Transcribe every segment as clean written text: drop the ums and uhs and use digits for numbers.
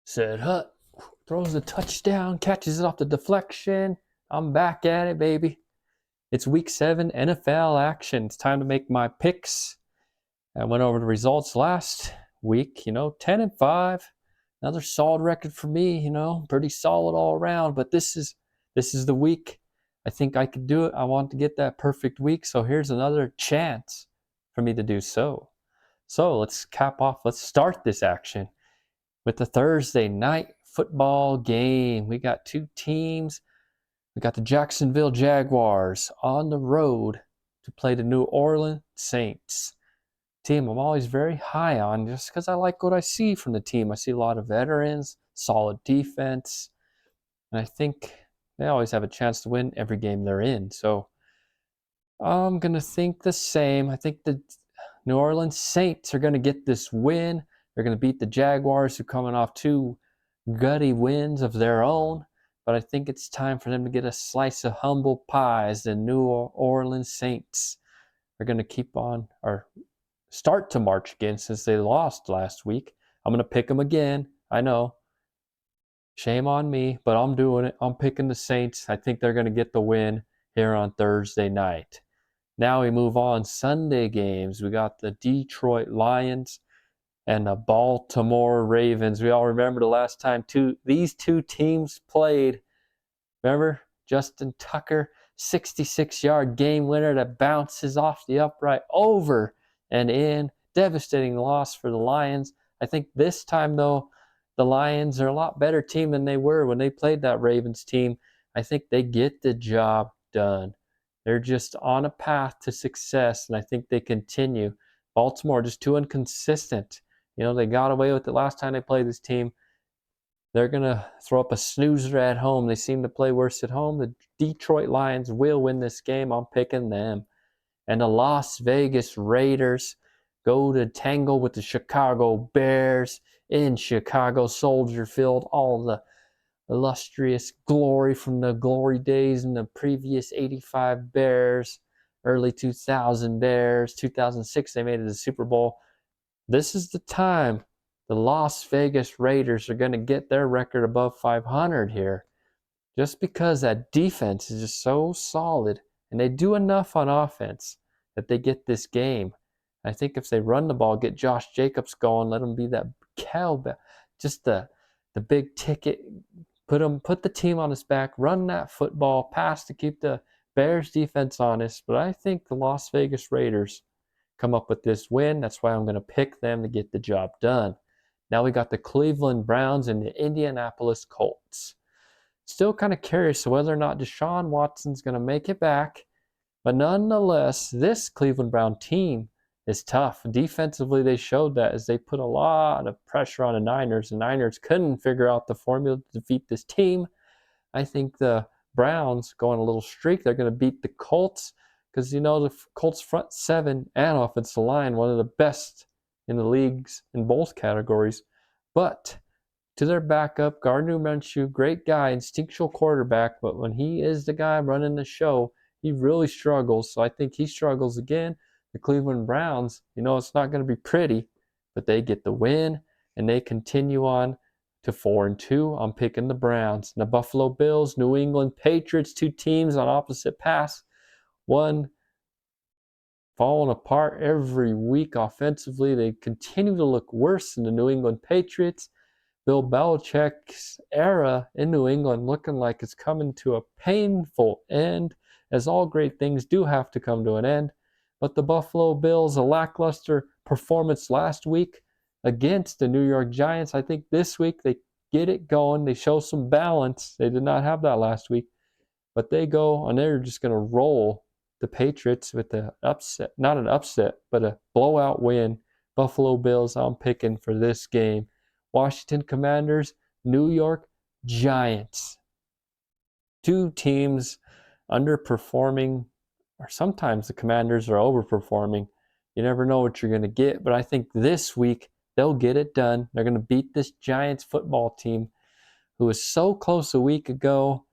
Said Hut throws the touchdown, catches it off the deflection. I'm back at it, baby. It's week 7 NFL action. It's time to make my picks. I went over the results last week, 10-5. Another solid record for me, pretty solid all around, but this is the week. I think I could do it. I want to get that perfect week, so here's another chance for me to do so. So let's start this action with the Thursday night football game. We got two teams. We got the Jacksonville Jaguars on the road to play the New Orleans Saints. Team I'm always very high on just because I like what I see from the team. I see a lot of veterans, solid defense, and I think they always have a chance to win every game they're in. So I'm going to think the same. I think the New Orleans Saints are going to get this win. They're going to beat the Jaguars, who are coming off two gutty wins of their own. But I think it's time for them to get a slice of humble pie, as the New Orleans Saints are going to keep on, or start to march again, since they lost last week. I'm going to pick them again. I know. Shame on me, but I'm doing it. I'm picking the Saints. I think they're going to get the win here on Thursday night. Now we move on. Sunday games. We got the Detroit Lions and the Baltimore Ravens. We all remember the last time these two teams played. Remember? Justin Tucker, 66-yard game winner that bounces off the upright over and in. Devastating loss for the Lions. I think this time, though, the Lions are a lot better team than they were when they played that Ravens team. I think they get the job done. They're just on a path to success, and I think they continue. Baltimore just too inconsistent. They got away with it last time they played this team. They're going to throw up a snoozer at home. They seem to play worse at home. The Detroit Lions will win this game. I'm picking them. And the Las Vegas Raiders go to tangle with the Chicago Bears in Chicago Soldier Field. All the illustrious glory from the glory days in the previous 85 Bears, early 2000 Bears, 2006 they made it to the Super Bowl. This is the time the Las Vegas Raiders are going to get their record above 500 here, just because that defense is just so solid, and they do enough on offense that they get this game. I think if they run the ball, get Josh Jacobs going, let him be that cowbell, just the big ticket, put the team on his back, run that football, pass to keep the Bears defense honest. But I think the Las Vegas Raiders come up with this win. That's why I'm going to pick them to get the job done. Now we got the Cleveland Browns and the Indianapolis Colts. Still kind of curious whether or not Deshaun Watson's going to make it back. But nonetheless, this Cleveland Brown team is tough. Defensively, they showed that as they put a lot of pressure on the Niners. The Niners couldn't figure out the formula to defeat this team. I think the Browns go on a little streak. They're going to beat the Colts because, the Colts front seven and offensive line, one of the best in the leagues in both categories. But to their backup, Gardner Minshew, great guy, instinctual quarterback, but when he is the guy running the show, he really struggles. So I think he struggles again. The Cleveland Browns, it's not going to be pretty, but they get the win, and they continue on to 4-2. I'm picking the Browns. And the Buffalo Bills, New England Patriots, two teams on opposite paths. One falling apart every week offensively. They continue to look worse than the New England Patriots. Bill Belichick's era in New England looking like it's coming to a painful end, as all great things do have to come to an end. But the Buffalo Bills, a lackluster performance last week against the New York Giants. I think this week they get it going. They show some balance. They did not have that last week. But they go, and they're just going to roll the Patriots with the upset. Not an upset, but a blowout win. Buffalo Bills, I'm picking for this game. Washington Commanders, New York Giants. Two teams underperforming, or sometimes the Commanders are overperforming. You never know what you're going to get, but I think this week they'll get it done. They're going to beat this Giants football team who was so close a week ago,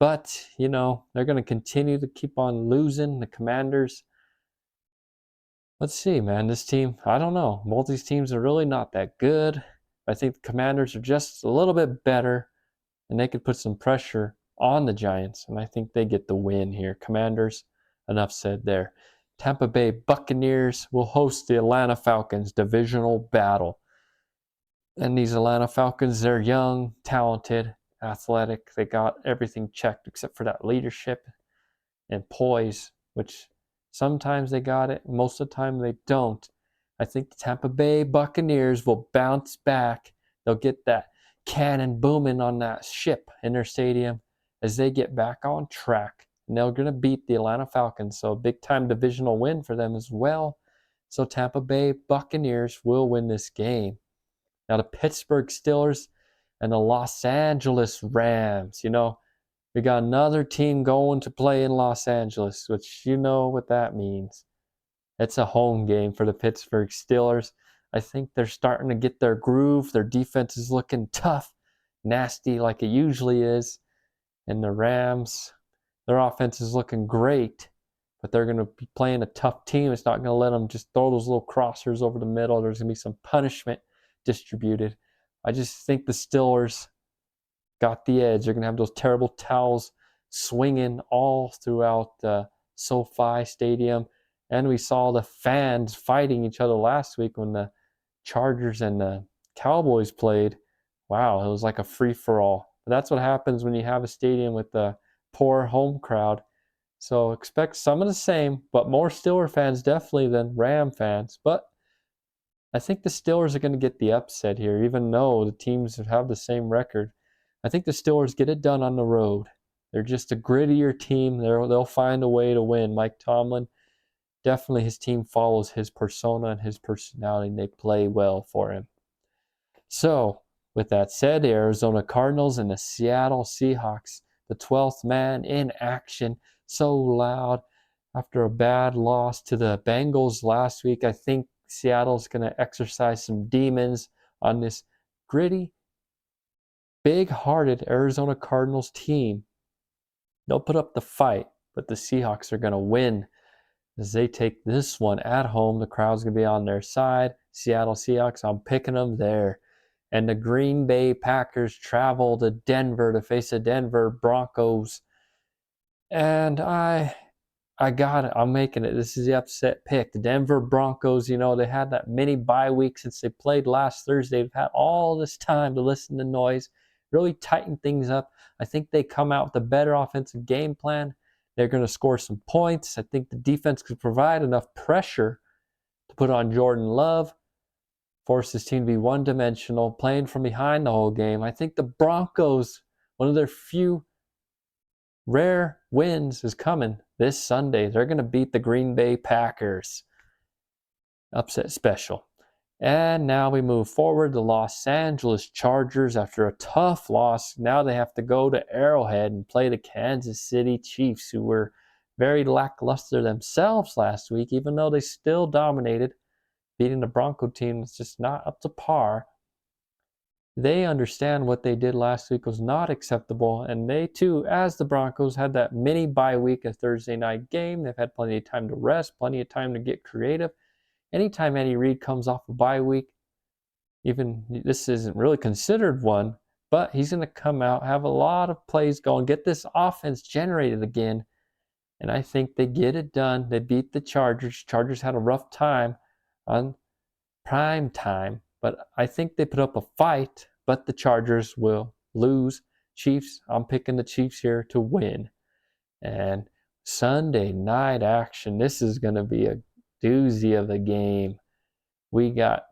but, they're going to continue to keep on losing. The Commanders, let's see, man, this team, I don't know. Both these teams are really not that good. I think the Commanders are just a little bit better, and they could put some pressure on the Giants, and I think they get the win here. Commanders, enough said there. Tampa Bay Buccaneers will host the Atlanta Falcons, divisional battle. And these Atlanta Falcons, they're young, talented, athletic. They got everything checked except for that leadership and poise, which sometimes they got it, most of the time they don't. I think the Tampa Bay Buccaneers will bounce back. They'll get that cannon booming on that ship in their stadium as they get back on track. And they're going to beat the Atlanta Falcons, so a big-time divisional win for them as well. So Tampa Bay Buccaneers will win this game. Now the Pittsburgh Steelers and the Los Angeles Rams. We got another team going to play in Los Angeles, which you know what that means. It's a home game for the Pittsburgh Steelers. I think they're starting to get their groove. Their defense is looking tough, nasty like it usually is. And the Rams, their offense is looking great, but they're going to be playing a tough team. It's not going to let them just throw those little crossers over the middle. There's going to be some punishment distributed. I just think the Steelers got the edge. They're going to have those terrible towels swinging all throughout SoFi Stadium. And we saw the fans fighting each other last week when the Chargers and the Cowboys played. Wow, it was like a free-for-all. But that's what happens when you have a stadium with a poor home crowd. So expect some of the same, but more Steeler fans definitely than Ram fans. But I think the Steelers are going to get the upset here, even though the teams have the same record. I think the Steelers get it done on the road. They're just a grittier team. They'll find a way to win. Mike Tomlin, definitely his team follows his persona and his personality, and they play well for him. So, with that said, the Arizona Cardinals and the Seattle Seahawks, the 12th man in action, so loud. After a bad loss to the Bengals last week, I think Seattle's going to exercise some demons on this gritty, big-hearted Arizona Cardinals team. They'll put up the fight, but the Seahawks are going to win as they take this one at home. The crowd's going to be on their side. Seattle Seahawks, I'm picking them there. And the Green Bay Packers travel to Denver to face the Denver Broncos. And I got it. I'm making it. This is the upset pick. The Denver Broncos, they had that mini bye week since they played last Thursday. They've had all this time to listen to noise, really tighten things up. I think they come out with a better offensive game plan. They're going to score some points. I think the defense could provide enough pressure to put on Jordan Love, force his team to be one-dimensional, playing from behind the whole game. I think the Broncos, one of their few rare wins is coming this Sunday. They're going to beat the Green Bay Packers. Upset special. And now we move forward. The Los Angeles Chargers, after a tough loss, now they have to go to Arrowhead and play the Kansas City Chiefs, who were very lackluster themselves last week, even though they still dominated, beating the Bronco team that's just not up to par. They understand what they did last week was not acceptable, and they too, as the Broncos, had that mini bye week, a Thursday night game. They've had plenty of time to rest, plenty of time to get creative. Anytime Andy Reid comes off a bye week, even this isn't really considered one, but he's going to come out, have a lot of plays going, get this offense generated again, and I think they get it done. They beat the Chargers. Chargers had a rough time on prime time, but I think they put up a fight, but the Chargers will lose. Chiefs, I'm picking the Chiefs here to win. And Sunday night action, this is going to be a doozy of a game. We got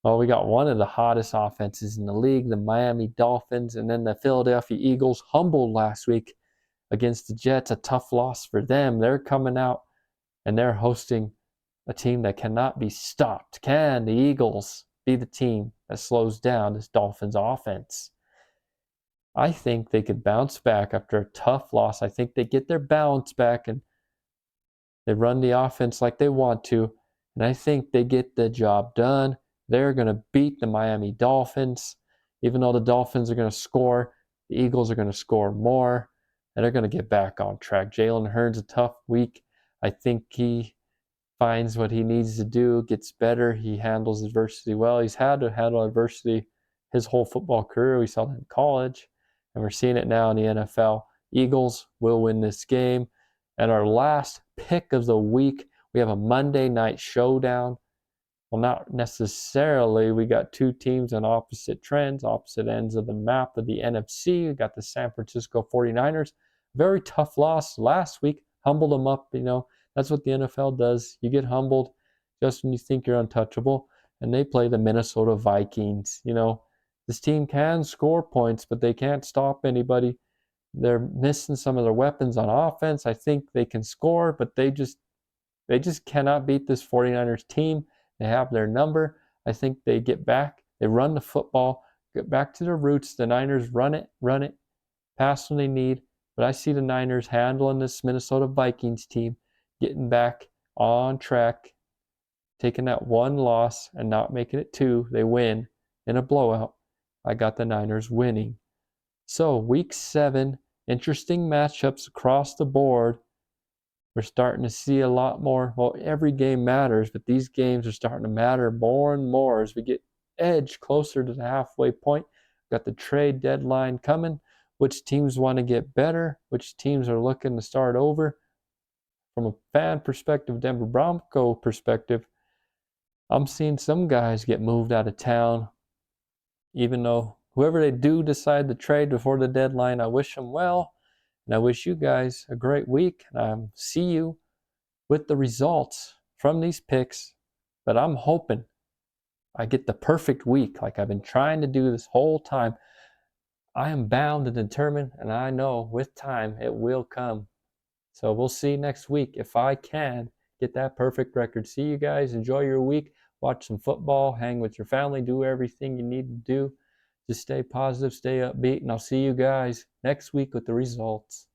one of the hottest offenses in the league, the Miami Dolphins, and then the Philadelphia Eagles, humbled last week against the Jets, a tough loss for them. They're coming out and they're hosting a team that cannot be stopped. Can the Eagles be the team that slows down this Dolphins offense? I think they could bounce back after a tough loss. I think they get their balance back and they run the offense like they want to, and I think they get the job done. They're going to beat the Miami Dolphins. Even though the Dolphins are going to score, the Eagles are going to score more, and they're going to get back on track. Jalen Hurts, a tough week. I think he finds what he needs to do, gets better. He handles adversity well. He's had to handle adversity his whole football career. We saw that in college, and we're seeing it now in the NFL. Eagles will win this game. And our last pick of the week, we have a Monday night showdown. Well, not necessarily. We got two teams on opposite trends, opposite ends of the map of the NFC. We got the San Francisco 49ers. Very tough loss last week. Humbled them up, That's what the NFL does. You get humbled just when you think you're untouchable. And they play the Minnesota Vikings. This team can score points, but they can't stop anybody. They're missing some of their weapons on offense. I think they can score, but they just cannot beat this 49ers team. They have their number. I think they get back. They run the football, get back to their roots. The Niners run it, pass when they need. But I see the Niners handling this Minnesota Vikings team, getting back on track, taking that one loss and not making it two. They win in a blowout. I got the Niners winning. So week 7, interesting matchups across the board. We're starting to see a lot more. Well, every game matters, but these games are starting to matter more and more as we get edge closer to the halfway point. Got the trade deadline coming. Which teams want to get better? Which teams are looking to start over? From a fan perspective, Denver Bronco perspective, I'm seeing some guys get moved out of town. Even though whoever they do decide to trade before the deadline, I wish them well. And I wish you guys a great week. See you with the results from these picks. But I'm hoping I get the perfect week like I've been trying to do this whole time. I am bound and determined, and I know with time it will come. So we'll see next week if I can get that perfect record. See you guys. Enjoy your week. Watch some football. Hang with your family. Do everything you need to do. Just stay positive, stay upbeat, and I'll see you guys next week with the results.